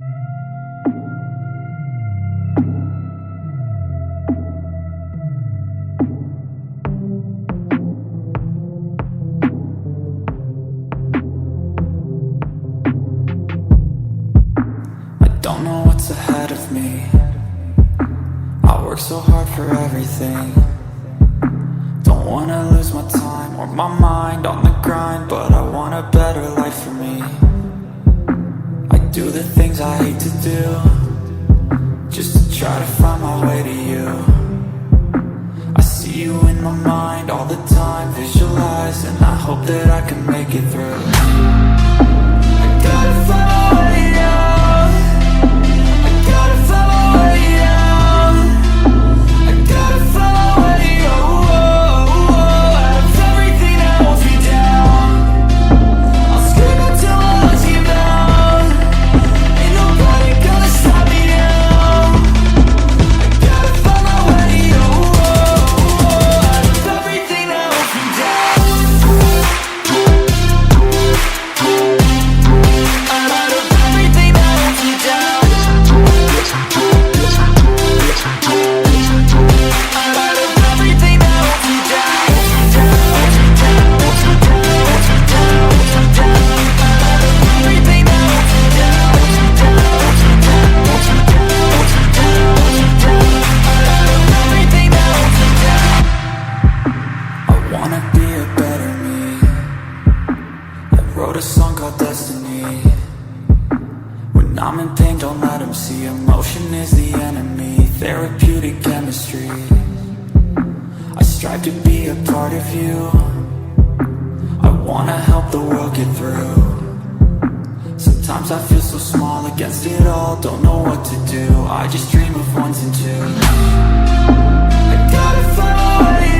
Don't know what's ahead of me. I work so hard for everything. Don't wanna lose my time or my mind on the grind, but I want a better life for me. I do the things I hate to do, just to try to find my way to you. I see you in my mind all the time, visualize, and I hope that I can make it through. I gotta follow you. I just dream of ones and twos. I gotta find